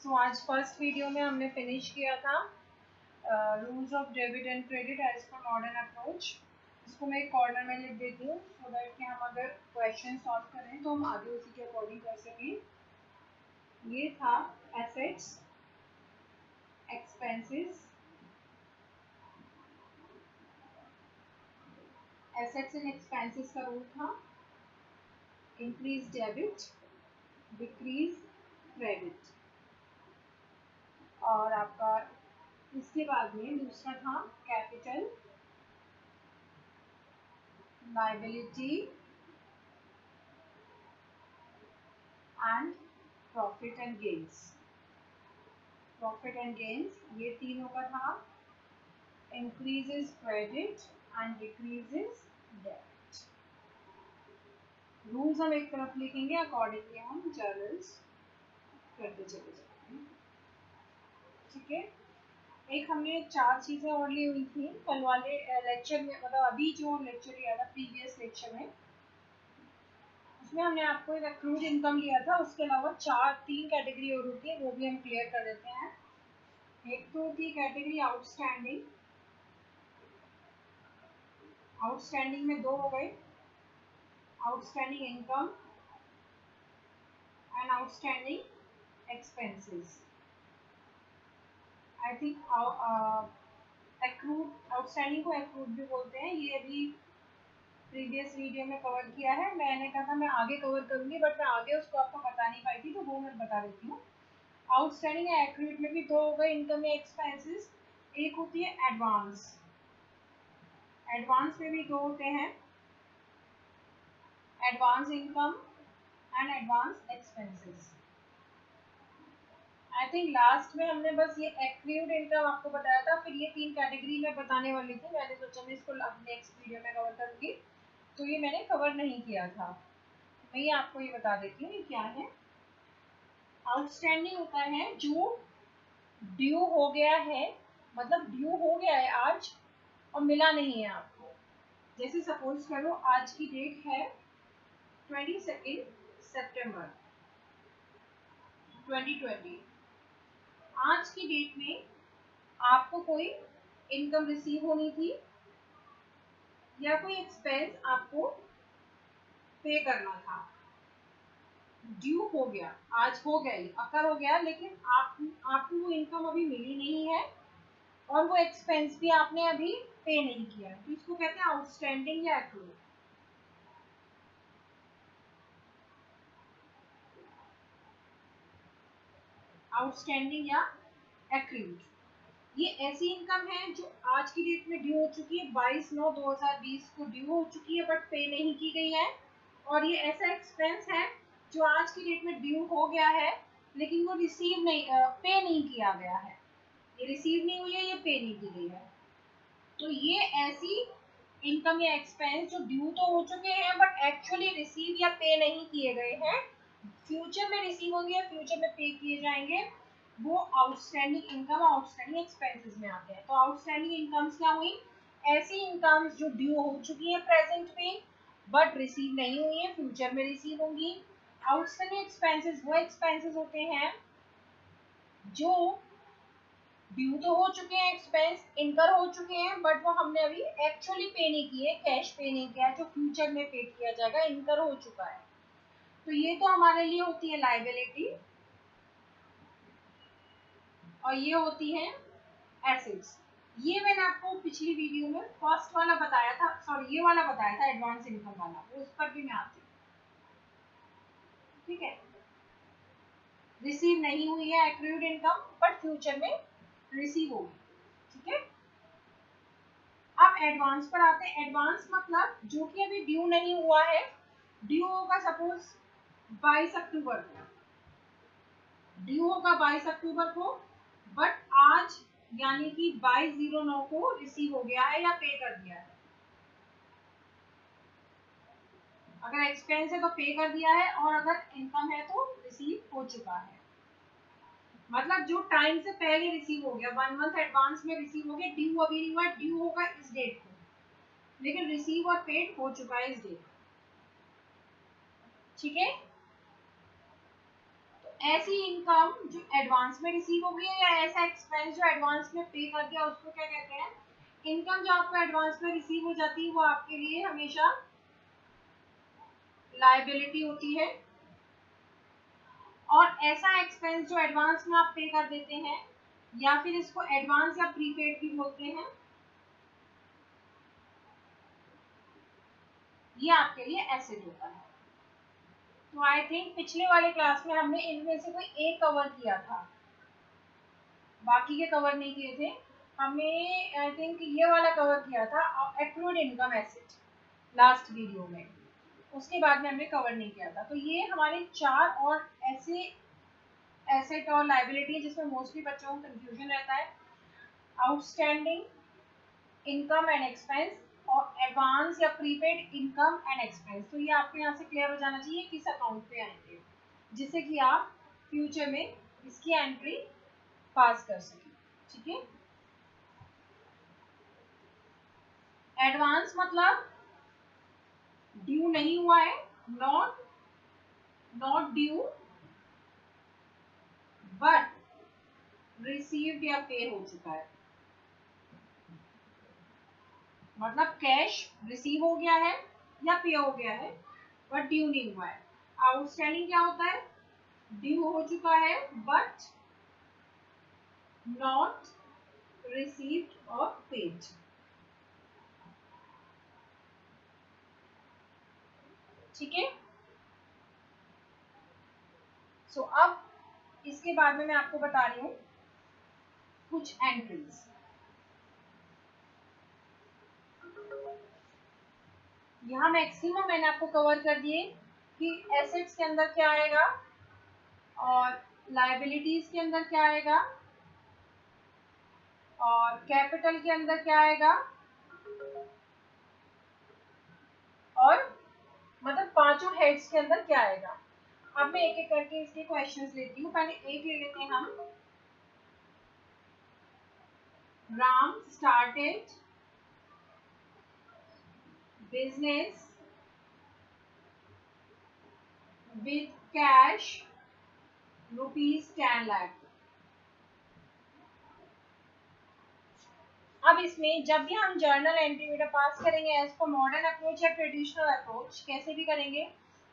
आज first video में हमने फिनिश किया था rules of debit and credit as per modern approach. इसको मैं एक कॉर्नर में लिख देती हूँ सो दैट कि हम अगर क्वेश्चन सॉल्व करें तो हम आगे उसी के अकॉर्डिंग कर सकें। ये था assets, expenses, assets and expenses का रूल था इंक्रीज डेबिट, डिक्रीज क्रेडिट। और आपका इसके बाद में दूसरा था capital, liability and profit and gains. Profit and gains ये तीनों का था increases credit and decreases debit. Rules हम एक तरफ लिखेंगे, अकॉर्डिंगली हम जर्नल्स करते चले जाएंगे। ठीक है, एक हमने 4 चीजें और ली हुई थी कल वाले लेक्चर में, मतलब अभी जो लेक्चर लिया था प्रीवियस लेक्चर में, उसमें हमने आपको एक एक्रूड इनकम लिया था। उसके अलावा 3 कैटेगरी और होती है, वो भी हम क्लियर कर देते हैं। एक तो होती है कैटेगरी आउटस्टैंडिंग। आउटस्टैंडिंग में 2 हो गए, outstanding income and outstanding expenses. I think accrued, outstanding को एक्रूड भी बोलते हैं। ये अभी प्रीवियस वीडियो में कवर किया है। मैंने कहा था मैं आगे कवर करूंगी, बट मैं आगे उसको आपको बता नहीं पाई थी, तो वो मैं बता देती हूँ। आउटस्टैंडिंग या एक्रूड में भी 2 हो गए, इनकम या एक्सपेंसेस। एक होती है एडवांस। एडवांस में भी 2 होते हैं, advance income and advance expenses. I think last में हमने बस ये एक्रूड इनकम आपको बताया था, फिर ये 3 कैटेगरी में बताने वाली थी। मैंने सोचा मैं इसको नेक्स्ट वीडियो में कवर करूंगी, तो ये मैंने कवर नहीं किया था। मैं ये आपको ये बता देती हूँ ये क्या है। आउटस्टैंडिंग होता है जो ड्यू हो गया है, मतलब ड्यू हो गया है आज और मिला नहीं है आपको। जैसे सपोज करो आज की डेट है 22 सितंबर 2020। आज की डेट में आपको कोई इनकम रिसीव होनी थी या कोई एक्सपेंस आपको पे करना था। ड्यू हो गया, आज हो गया, अकर हो गया, लेकिन आपको वो इनकम अभी मिली नहीं है और वो एक्सपेंस भी आपने अभी पे नहीं किया, तो इसको कहते हैं आउटस्टैंडिंग या एक्रूड। आउटस्टैंडिंग या एक्रूड ये ऐसी इनकम है जो आज की डेट में ड्यू हो चुकी है, 22/9/2020 को ड्यू हो चुकी है बट पे नहीं की गई है। और ये ऐसा एक्सपेंस है जो आज की डेट में ड्यू हो गया है लेकिन वो रिसीव नहीं, पे नहीं किया गया है। ये रिसीव नहीं हुई है, ये पे नहीं की गई है। तो ये ऐसी इनकम या एक्सपेंस जो ड्यू तो हो चुके हैं बट एक्चुअली रिसीव या पे नहीं किए गए हैं, फ्यूचर में रिसीव होंगे या फ्यूचर में पे किए जाएंगे, वो आउटस्टैंडिंग इनकम, आउटस्टैंडिंग एक्सपेंसेस में आते हैं। तो आउटस्टैंडिंग इनकम्स क्या हुई? ऐसी इनकम्स जो ड्यू हो चुकी है प्रेजेंट में बट रिसीव नहीं हुई है, फ्यूचर में रिसीव होंगी। आउटस्टैंडिंग एक्सपेंसेस वो एक्सपेंसेस होते हैं जो ड्यू तो हो चुके हैं, एक्सपेंस इनकर हो चुके हैं बट वो हमने अभी एक्चुअली पे नहीं किए, कैश पे नहीं किया, जो फ्यूचर में पे किया जाएगा, इनकर हो चुका है। तो ये तो हमारे लिए होती है लायबिलिटी और ये होती है एसेट्स। ये मैंने आपको पिछली वीडियो में फर्स्ट वाला बताया था, सॉरी ये वाला बताया था एडवांस इनकम वाला, वो उस पर भी मैं आती हूँ। ठीक है, रिसीव नहीं हुई है एक्रूड इनकम बट फ्यूचर में रिसीव होगी। ठीक है, अब एडवांस पर आते हैं। एडवांस मतलब जो कि अभी ड्यू नहीं हुआ है, ड्यू होगा सपोज 22 अक्टूबर को, ड्यू होगा 22 अक्टूबर को बट आज यानी कि 22/09 को रिसीव हो गया है या पे कर दिया है। अगर एक्सपेंस है तो पे कर दिया है और अगर इनकम है तो रिसीव हो चुका है। मतलब जो टाइम से पहले रिसीव हो गया, 1 मंथ एडवांस में रिसीव हो गया, ड्यू अभी नहीं हुआ, ड्यू होगा इस डेट को लेकिन रिसीव और पेड हो चुका है इस डेट को। ठीक है, ऐसी इनकम जो एडवांस में रिसीव हो गई है या ऐसा एक्सपेंस जो एडवांस में पे कर दिया उसको क्या कहते हैं? इनकम जो आपको एडवांस में रिसीव हो जाती है वो आपके लिए हमेशा लायबिलिटी होती है, और ऐसा एक्सपेंस जो एडवांस में आप पे कर देते हैं या फिर इसको एडवांस या प्रीपेड भी बोलते हैं, ये आपके लिए एसेट होता है। तो आई थिंक पिछले वाले क्लास में हमने इनमें से कोई एक कवर किया था, बाकी के कवर नहीं किए थे। हमने आई थिंक ये वाला कवर किया था, accrued income asset, last video में। उसके बाद में हमने कवर नहीं किया था। तो ये हमारे 4 और ऐसे एसेट और लायबिलिटी जिसमें मोस्टली बच्चों को कंफ्यूजन रहता है, आउटस्टैंडिंग इनकम एंड एक्सपेंस और एडवांस या प्रीपेड इनकम एंड एक्सपेंस। तो ये आपको यहाँ से क्लियर हो जाना चाहिए किस अकाउंट पे आएंगे, जिससे कि आप फ्यूचर में इसकी एंट्री पास कर सकें। ठीक है, एडवांस मतलब ड्यू नहीं हुआ है, नॉट ड्यू बट रिसीव्ड या पे हो चुका है, मतलब कैश रिसीव हो गया है या पे हो गया है बट ड्यू नहीं हुआ है। आउटस्टैंडिंग क्या होता है? ड्यू हो चुका है बट नॉट रिसीव्ड और पेड। ठीक है, सो अब इसके बाद में मैं आपको बता रही हूँ कुछ एंट्रीज। यहाँ मैक्सिमम मैंने आपको कवर कर दिए कि एसेट्स के अंदर क्या आएगा और लायबिलिटीज के अंदर क्या आएगा और कैपिटल के अंदर क्या आएगा, और मतलब पांचों हेड्स के अंदर क्या आएगा। अब मैं एक एक करके इसके क्वेश्चंस लेती हूँ। पहले एक ले लेते हैं हम। Ram started business with cash ₹10 lakh. अब इसमें जब भी हम जर्नल एंट्री बेटा पास करेंगे एज पर मॉडर्न अप्रोच या ट्रेडिशनल अप्रोच, कैसे भी करेंगे,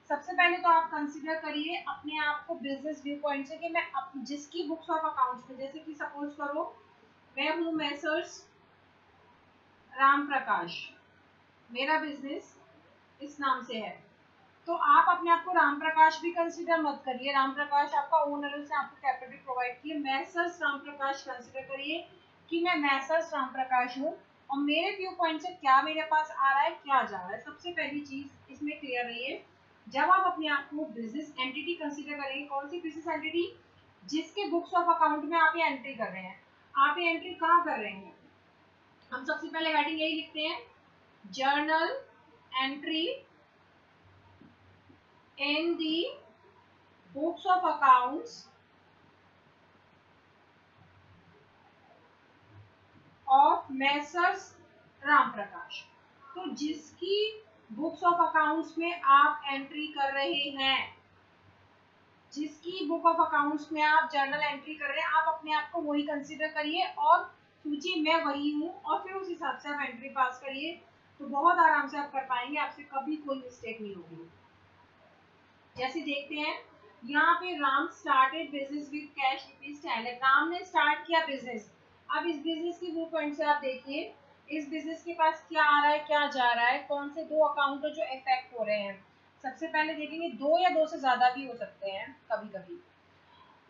सबसे पहले तो आप कंसिडर करिए अपने आप को बिजनेस व्यू पॉइंट से कि मैं जिसकी बुक्स ऑफ अकाउंट्स में, जैसे कि सपोज करो मैं हूँ मैसर्स राम प्रकाश, मेरा बिजनेस इस नाम से है, तो आप अपने आप को राम प्रकाश भी कंसिडर मत करिए। राम प्रकाश आपका ओनर, उसने आपको कैपिटल प्रोवाइड किए। मैसर्स राम प्रकाश कंसिडर करिए कि मैं मैसर्स राम प्रकाश हूँ और मेरे व्यू पॉइंट से क्या मेरे पास आ रहा है, क्या जा रहा है। सबसे पहली चीज इसमें क्लियर रहिए, जब आप अपने आप को बिजनेस एंटिटी कंसिडर करेंगे, कौन सी बिजनेस एंटिटी, जिसके बुक्स ऑफ अकाउंट में आप ये एंट्री कर रहे हैं। आप ये एंट्री कहाँ कर रहे हैं? हम सबसे पहले हेडिंग यही लिखते हैं, journal entry in the books of accounts of Messrs Ram Prakash. तो जिसकी बुक्स ऑफ अकाउंट्स में आप एंट्री कर रहे हैं, जिसकी बुक ऑफ अकाउंट्स में आप जर्नल एंट्री कर रहे हैं, आप अपने आप को वही कंसीडर करिए और सोचिए मैं वही हूँ, और फिर उस हिसाब से आप एंट्री पास करिए, तो बहुत आराम से आप कर पाएंगे, आपसे कभी कोई मिस्टेक नहीं होगी। जैसे देखते हैं यहाँ पे, Ram started business with cash ₹10 lakh. Ram ने स्टार्ट किया बिजनेस। अब इस बिजनेस के व्यू पॉइंट से आप देखिए इस बिजनेस के पास क्या आ रहा है, क्या जा रहा है, कौन से दो अकाउंट जो इफेक्ट हो रहे हैं। सबसे पहले देखेंगे, दो या दो से ज्यादा भी हो सकते हैं कभी कभी।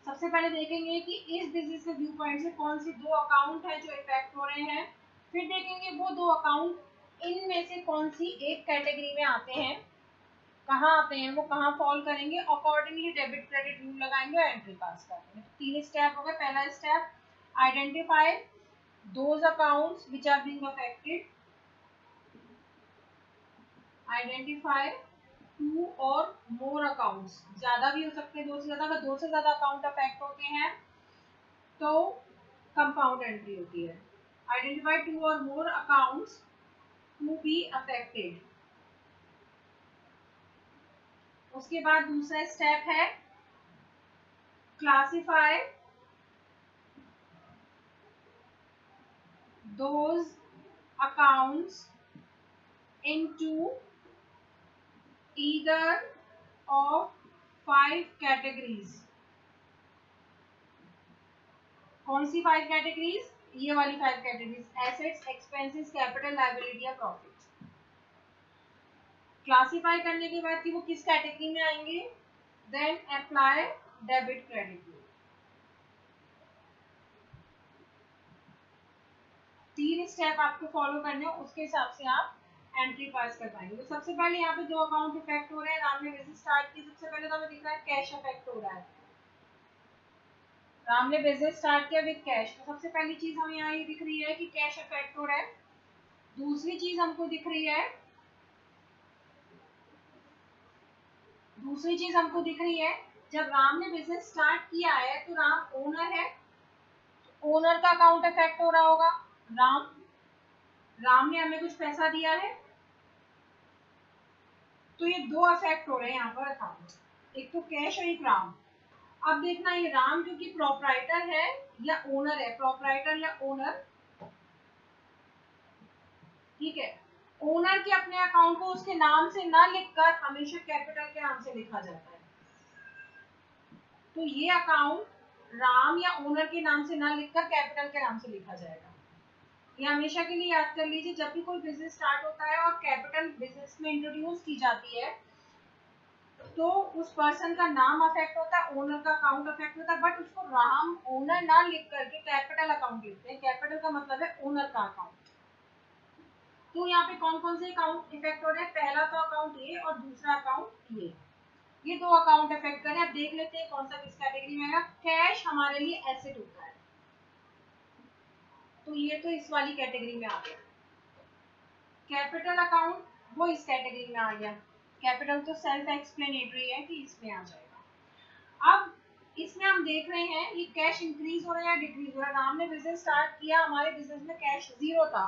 सबसे पहले देखेंगे कि इस बिजनेस के व्यू पॉइंट से कौन सी दो अकाउंट है जो इफेक्ट हो रहे हैं। फिर देखेंगे वो दो अकाउंट इनमें से कौन सी एक कैटेगरी में आते हैं, कहाँ आते हैं, वो कहाँ फॉल करेंगे, अकॉर्डिंगली डेबिट क्रेडिट रूल लगाएंगे और एंट्री पास करेंगे। तो 3 स्टेप हो गए। पहला step, identify those accounts which are being affected, identify 2 और मोर अकाउंट्स, ज्यादा भी हो सकते हैं, दो से ज्यादा। अगर दो से ज्यादा अकाउंट अफेक्ट होते हैं तो कंपाउंड एंट्री होती है। आइडेंटिफाई 2 और मोर अकाउंट्स टू बी अफेक्टेड। उसके बाद दूसरा स्टेप है classify those accounts into either of 5 categories. कौन सी 5 कैटेगरीज? ये वाली 5 categories, assets, expenses, capital, liability या प्रॉफिट। क्लासिफाई करने के बाद कि वो किस कैटेगरी में आएंगे, then apply debit credit rule. 3 step आपको फॉलो करने हैं, उसके हिसाब से आप एंट्री पास कर पाएंगे। तो सबसे पहले यहाँ पे 2 अकाउंट इफेक्ट हो रहे हैं। राम ने बिजनेस स्टार्ट की, सबसे पहले तो हमें दिख रहा है कैश इफेक्ट हो रहा है। राम ने बिजनेस स्टार्ट किया विद कैश, तो सबसे पहली चीज हमें यहाँ ये दिख रही है कि कैश इफेक्ट हो रहा है। दूसरी चीज हमको दिख रही है, जब राम ने बिजनेस स्टार्ट किया है तो राम ओनर है, तो ओनर का अकाउंट इफेक्ट हो रहा होगा। राम ने हमें कुछ पैसा दिया है, तो ये 2 अफेक्ट हो रहे हैं यहाँ पर अकाउंट, एक तो कैश और एक राम। अब देखना ये राम जो कि प्रोप्राइटर है या ओनर है, प्रोप्राइटर या ओनर, ठीक है। ओनर के अपने अकाउंट को उसके नाम से ना लिखकर हमेशा कैपिटल के नाम से लिखा जाता है। तो ये अकाउंट राम या ओनर के नाम से ना लिखकर कैपिटल के नाम से लिखा जाएगा। ये हमेशा के लिए याद कर लीजिए, जब भी कोई बिजनेस स्टार्ट होता है और कैपिटल बिजनेस में इंट्रोड्यूस की जाती है तो उस पर्सन का नाम अफेक्ट होता है, ओनर का अकाउंट अफेक्ट होता है, बट उसको राम ओनर ना लिख करके कैपिटल अकाउंट लिखते हैं। कैपिटल का मतलब है ओनर का अकाउंट। तो यहाँ पे कौन कौन से अकाउंट इफेक्ट हो रहे हैं? पहला तो अकाउंट ये और दूसरा अकाउंट ये 2 अकाउंट इफेक्ट करें। अब देख लेते हैं कौन सा किस कैटेगरी में आएगा। कैश हमारे लिए एसेट होता है, तो ये तो इस वाली कैटेगरी में आ गया। कैपिटल अकाउंट वो इस कैटेगरी में आ गया। कैपिटल तो सेल्फ एक्सप्लेनेटरी है कि इसमें आ जाएगा। अब इसमें हम देख रहे हैं ये कैश इंक्रीज हो रहा है या डिक्रीज हो रहा है। राम ने बिजनेस स्टार्ट किया, हमारे बिजनेस में कैश 0 था,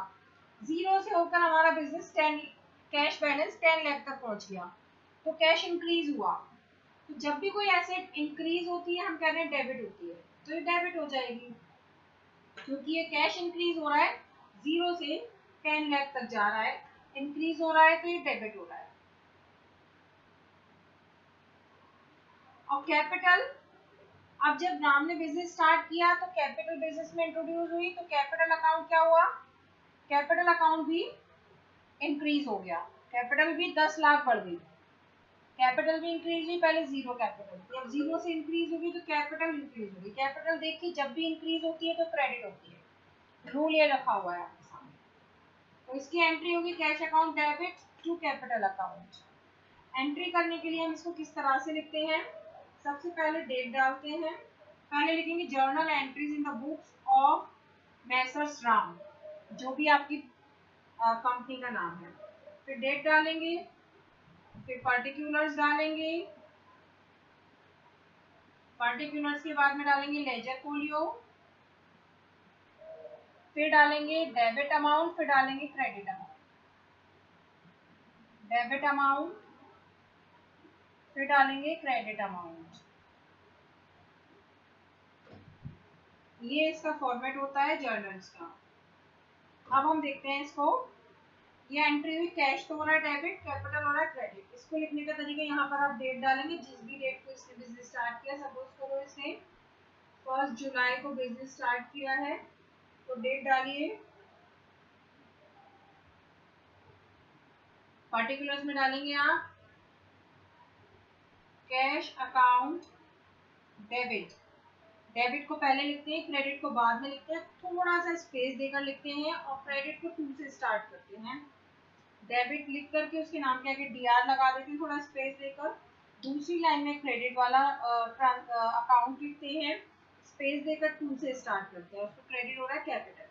0 से होकर हमारा बिजनेस 10 कैश बैलेंस 10 लाख तक पहुंच गया, तो कैश इंक्रीज हुआ। तो जब भी कोई एसेट इंक्रीज होती है हम कह रहे हैं डेबिट होती है, तो ये डेबिट हो जाएगी क्योंकि ये कैश इंक्रीज हो रहा है, 0 से 10 लाख तक जा रहा है, इंक्रीज हो रहा है, तो ये डेबिट हो रहा है। और कैपिटल, अब जब राम ने बिजनेस स्टार्ट किया तो कैपिटल बिजनेस में इंट्रोड्यूस हुई, तो कैपिटल अकाउंट क्या हुआ? कैपिटल अकाउंट भी इंक्रीज हो गया, कैपिटल भी 10 लाख बढ़ गई, कैपिटल भी इंक्रीज हुई। पहले 0 कैपिटल, जब 0 से इंक्रीज होगी तो कैपिटल इंक्रीज होगी। कैपिटल देखिए जब भी इंक्रीज होती है तो क्रेडिट होती है, रूल ये रखा हुआ है आपके सामने। तो इसकी एंट्री होगी cash account debit to capital account. Entry करने के लिए हम इसको किस तरह से लिखते हैं? सबसे पहले डेट डालते हैं, पहले लिखेंगे journal entries in the books of Messrs Ram, जो भी आपकी कंपनी का नाम है। फिर डेट डालेंगे, फिर पर्टिकुलर्स डालेंगे, पर्टिकुलर्स के बाद में डालेंगे लेजर फोलियो, फिर डालेंगे डेबिट अमाउंट, फिर डालेंगे क्रेडिट अमाउंट। डेबिट अमाउंट, फिर डालेंगे क्रेडिट अमाउंट। ये इसका फॉर्मेट होता है जर्नल्स का। अब हम देखते हैं इसको, ये एंट्री हुई, कैश तो हो रहा है डेबिट, कैपिटल हो रहा है क्रेडिट। इसको लिखने का तरीका, यहाँ पर आप डेट डालेंगे, जिस भी डेट को इसने बिजनेस स्टार्ट किया। सपोज करो इसने 1 जुलाई को बिजनेस स्टार्ट किया है, तो डेट डालिए। पर्टिकुलर्स में डालेंगे आप कैश अकाउंट डेबिट, डेबिट को पहले लिखते हैं, क्रेडिट को बाद में लिखते हैं, थोड़ा सा स्पेस देकर लिखते हैं, और क्रेडिट को 2 से स्टार्ट करते हैं। डेबिट लिख करके उसके नाम के आगे डीआर लगा देते हैं, थोड़ा स्पेस देकर। दूसरी लाइन में क्रेडिट वाला अकाउंट लिखते हैं, स्पेस देकर 2 से स्टार्ट करते हैं, उसको क्रेडिट हो रहा है कैपिटल।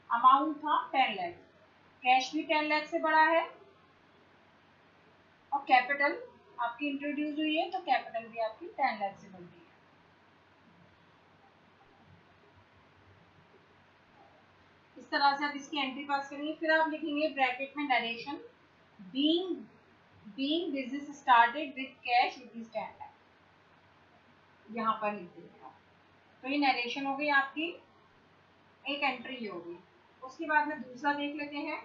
अमाउंट था 10 लाख, कैश भी 10 लाख से बड़ा है, और कैपिटल आपकी इंट्रोड्यूस हुई है, तो कैपिटल भी आपकी 10 लाख से बढ़ गई है। इस तरह से आप इसकी एंट्री पास करेंगे। फिर आप लिखेंगे ब्रैकेट में narration, being business started with cash ₹10 lakh, यहाँ पर लिख देंगे आप। तो ये नरेशन हो गई आपकी, एक एंट्री हो गई। उसके बाद में दूसरा देख लेते हैं।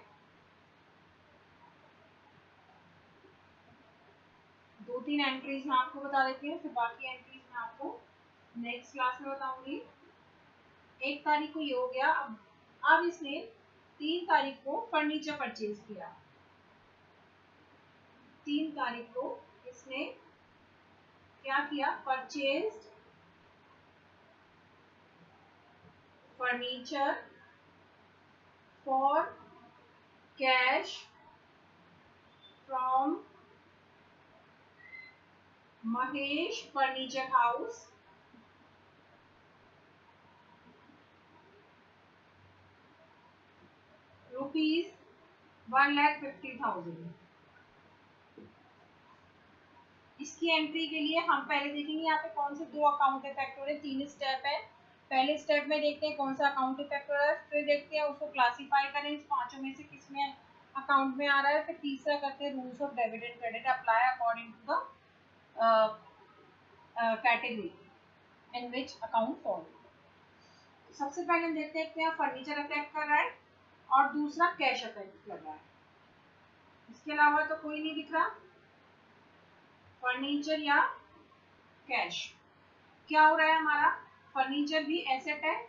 2-3 एंट्रीज मैं आपको बता देती हूँ, फिर बाकी एंट्रीज मैं आपको नेक्स्ट क्लास में बताऊंगी। 1 तारीख को ये हो गया। अब इसने 3 तारीख को फर्नीचर परचेज किया। 3 तारीख को इसने क्या किया? Purchase furniture for cash from Mahesh furniture house ₹1,50,000। इसकी एंट्री के लिए हम पहले देखेंगे यहाँ पे कौन से 2 अकाउंट इफेक्ट हो रहे हैं। 3 स्टेप है। पहले स्टेप में देखते हैं कौन सा अकाउंट इफेक्ट हो रहा है, फिर देखते हैं उसको क्लासिफाई करें इस पांचों में से किस में अकाउंट में आ रहा है, फिर तीसरा करते हैं rules of debit and credit apply according to the category in which account follow. सबसे पहले हम देखते हैं क्या फर्नीचर अफेक्ट कर रहा है और दूसरा कैश अफेक्ट कर रहा है। इसके अलावा तो कोई नहीं दिख रहा। फर्नीचर या कैश क्या हो रहा है? हमारा फर्नीचर भी एसेट है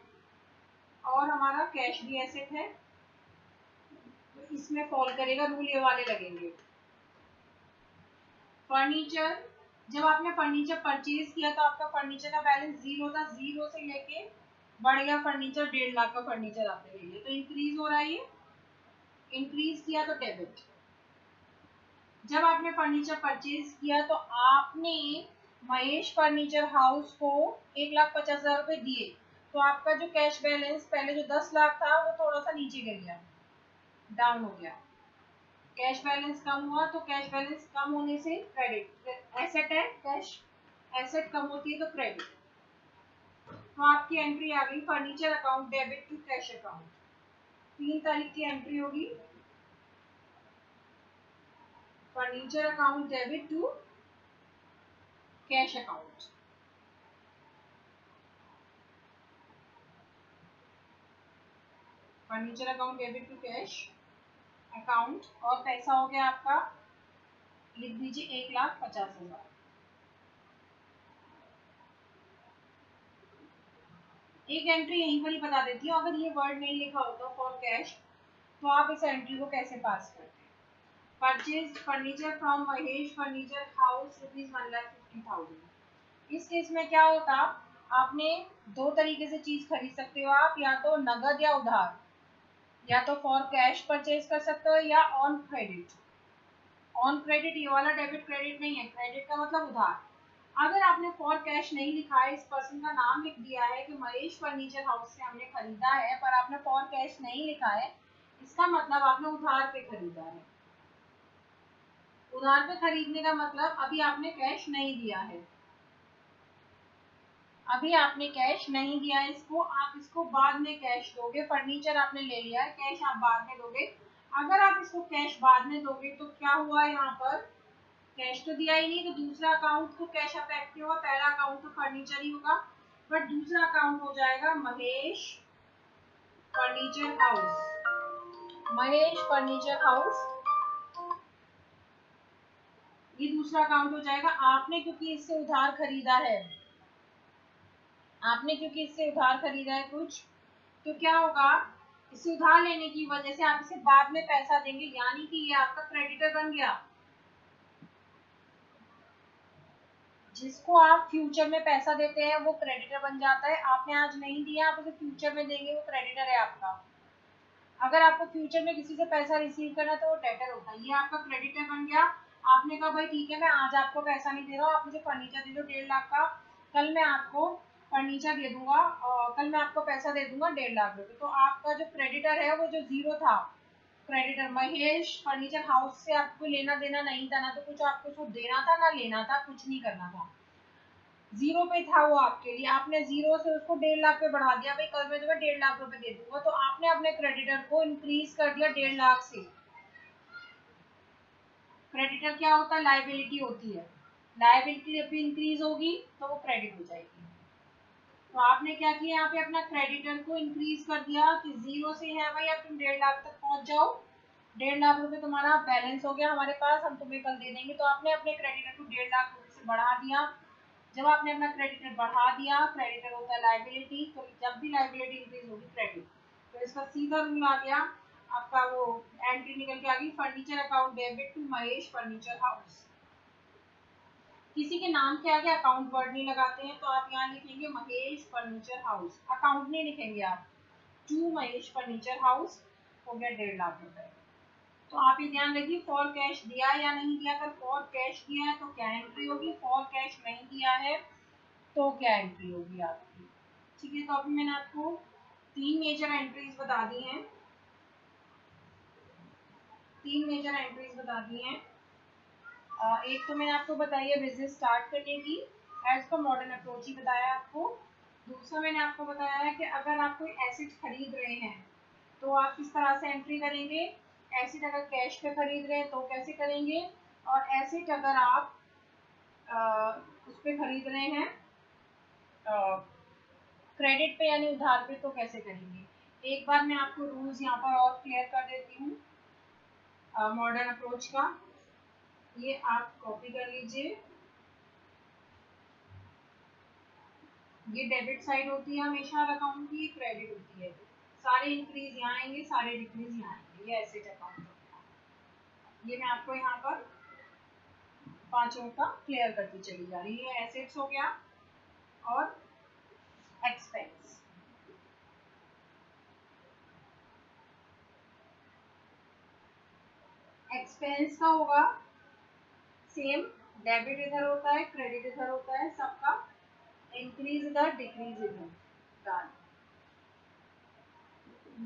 और हमारा कैश भी एसेट है, तो इसमें फॉल करेगा, रूल ये वाले लगेंगे। फर्नीचर, जब आपने फर्नीचर परचेज किया तो आपका फर्नीचर का बैलेंस 0 था। 0 से लेके बढ़ गया फर्नीचर, 1.5 लाख का फर्नीचर आपने ले लिया, तो इंक्रीज हो रहा है। ये इंक्रीज किया तो डेबिट। जब आपने फर्नीचर परचेज किया तो आपने महेश फर्नीचर हाउस को 1,50,000 रुपए दिए, तो आपका जो कैश बैलेंस पहले जो 10 लाख था वो थोड़ा सा नीचे गिर गया, डाउन हो गया। कैश बैलेंस कम हुआ, तो कैश बैलेंस कम होने से क्रेडिट, एसेट है कैश, एसेट कम होती है तो क्रेडिट। तो आपकी एंट्री आ गई furniture account debit to cash account. 3 तारीख की एंट्री होगी furniture account debit to cash account. Furniture account debit to cash account, और पैसा हो गया आपका, लिख दीजिए 1,50,000। एक एंट्री यहीं पर ही बता देती हूँ, अगर ये वर्ड नहीं लिखा होता फॉर कैश तो आप इस एंट्री को कैसे पास करते हैं। Purchase furniture from Mahesh furniture house ₹1,50,000। इस केस में क्या होता, आपने 2 तरीके से चीज खरीद सकते हो आप, या तो नगद या उधार, या तो फॉर कैश परचेज कर सकते हो या ऑन क्रेडिट। ऑन क्रेडिट ये वाला डेबिट क्रेडिट नहीं है, क्रेडिट का मतलब उधार। अगर आपने फॉर कैश नहीं लिखा है, इस पर्सन का नाम लिख दिया है कि महेश फर्नीचर हाउस से हमने खरीदा है, पर आपने फॉर कैश नहीं लिखा है, इसका मतलब आपने उधार पे खरीदा है। उधार पे खरीदने का मतलब अभी आपने कैश नहीं दिया है, अभी आपने कैश नहीं दिया है इसको, आप इसको बाद में कैश दोगे। फर्नीचर आपने ले लिया है, कैश आप बाद में दोगे। अगर आप इसको कैश बाद में दोगे तो क्या हुआ, यहाँ पर कैश तो दिया ही नहीं, तो दूसरा अकाउंट तो कैश अफेक्ट नहीं होगा, पहला अकाउंट तो फर्नीचर ही होगा, बट दूसरा अकाउंट हो जाएगा Mahesh furniture house. Mahesh furniture house ये दूसरा अकाउंट हो जाएगा। आपने क्योंकि इससे उधार खरीदा है, आपने क्योंकि इससे उधार खरीदा है कुछ, तो क्या होगा, इसे उधार लेने की वजह से आप इसे बाद में पैसा देंगे, यानी कि ये आपका क्रेडिटर बन गया। जिसको आप फ्यूचर में पैसा देते हैं वो क्रेडिटर बन जाता है। आपने आज नहीं दिया, आप उसे फ्यूचर में देंगे, वो क्रेडिटर है आपका। अगर आपको फ्यूचर में किसी से पैसा रिसीव करना तो वो डेटर होता है, ये आपका क्रेडिटर बन गया। आपने कहा भाई ठीक है, मैं आज आपको पैसा नहीं दे रहा हूँ, आप मुझे फर्नीचर दे दो 1.5 लाख का, कल मैं आपको फर्नीचर दे दूंगा, और कल मैं आपको पैसा दे दूंगा 1.5 लाख रुपए। तो आपका जो क्रेडिटर है वो जो 0 था, क्रेडिटर महेश फर्नीचर हाउस से आपको लेना देना नहीं था, ना तो कुछ आपको उसको देना था ना लेना था, कुछ नहीं करना था, 0 पे था वो आपके लिए। आपने 0 से उसको 1.5 लाख पे बढ़ा दिया, भाई कल मैं तुम्हें 1.5 लाख रुपए दे दूंगा, तो आपने अपने क्रेडिटर को इंक्रीज कर दिया 1.5 लाख से। क्रेडिटर क्या होता है, लाइबिलिटी होती है, लाइबिलिटी जब भी इंक्रीज होगी तो वो क्रेडिट हो जाएगी। तो आपने क्या किया, यहाँ पे अपना क्रेडिटर को इंक्रीज कर दिया कि 0 से है भाई, अब तुम 1.5 लाख तक पहुंच जाओ, 1.5 लाख रुपए तुम्हारा बैलेंस हो गया हमारे पास, हम तुम्हें कल दे देंगे। तो आपने अपने क्रेडिटर को 1.5 लाख रुपए से बढ़ा दिया। जब आपने अपना क्रेडिटर बढ़ा दिया, क्रेडिटर होता है लाइबिलिटी, तो जब भी लाइबिलिटी इंक्रीज होगी क्रेडिट, तो इसका सीधा रूल आ गया आपका, वो एंट्री निकल के आ गई, furniture account debit to Mahesh furniture house. किसी के नाम के आगे अकाउंट वर्ड नहीं लगाते हैं, तो आप यहाँ लिखेंगे महेश फर्नीचर हाउस, अकाउंट नहीं लिखेंगे आप, टू महेश फर्नीचर हाउस, हो गया 1.5 लाख रुपए। तो आप ये ध्यान रखिए, फॉर कैश दिया या नहीं दिया, अगर फॉर कैश दिया है तो क्या एंट्री होगी, फॉर कैश नहीं दिया है तो क्या एंट्री होगी आपकी। ठीक है, तो अभी मैंने आपको 3 मेजर एंट्रीज बता दी हैं, 3 मेजर एंट्रीज बता दी हैं। एक तो मैंने आपको बताई है बिजनेस स्टार्ट करने की, एज पर मॉडर्न अप्रोच ही बताया आपको। दूसरा मैंने आपको बताया है कि अगर आप कोई एसेट खरीद रहे हैं तो आप किस तरह से एंट्री करेंगे, एसेट अगर कैश पे खरीद रहे हैं तो कैसे करेंगे, और एसेट अगर आप उस पे खरीद रहे हैं क्रेडिट पे यानी उधार पे तो कैसे करेंगे। एक बार मैं आपको रूल्स यहाँ पर और क्लियर कर देती हूँ मॉडर्न अप्रोच का, ये आप कॉपी कर लीजिए। ये डेबिट साइड होती है हमेशा हर अकाउंट की, क्रेडिट होती है, सारे इंक्रीज यहाँ आएंगे, सारे डिक्रीज यहाँ आएंगे, ये एसेट अकाउंट। ये मैं आपको यहाँ पर पांचों का क्लियर करती चली जा रही है। एसेट्स हो गया, और एक्सपेंस, एक्सपेंस का होगा सेम, डेबिट इधर होता है, क्रेडिट इधर होता है, सबका इंक्रीज इधर, डिक्रीज इधर, डन।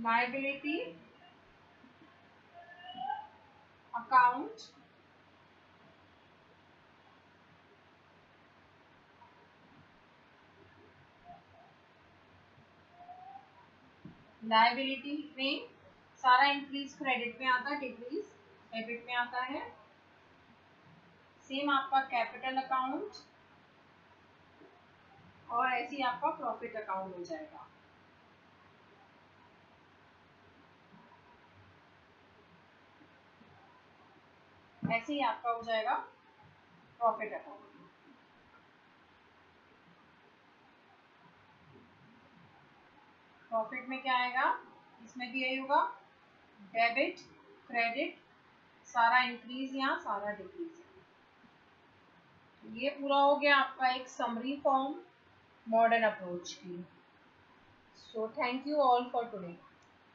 लायबिलिटी अकाउंट, लायबिलिटी में सारा इंक्रीज क्रेडिट में आता है, डिक्रीज डेबिट में आता है। सेम आपका कैपिटल अकाउंट, और ऐसे ही आपका प्रॉफिट अकाउंट हो जाएगा। ऐसे ही आपका हो जाएगा प्रॉफिट अकाउंट। प्रॉफिट में क्या आएगा, इसमें भी यही होगा, डेबिट क्रेडिट, सारा इंक्रीज यहाँ, सारा डिक्रीज। ये पूरा हो गया आपका एक समरी फॉर्म मॉडर्न अप्रोच की। So thank you all for today.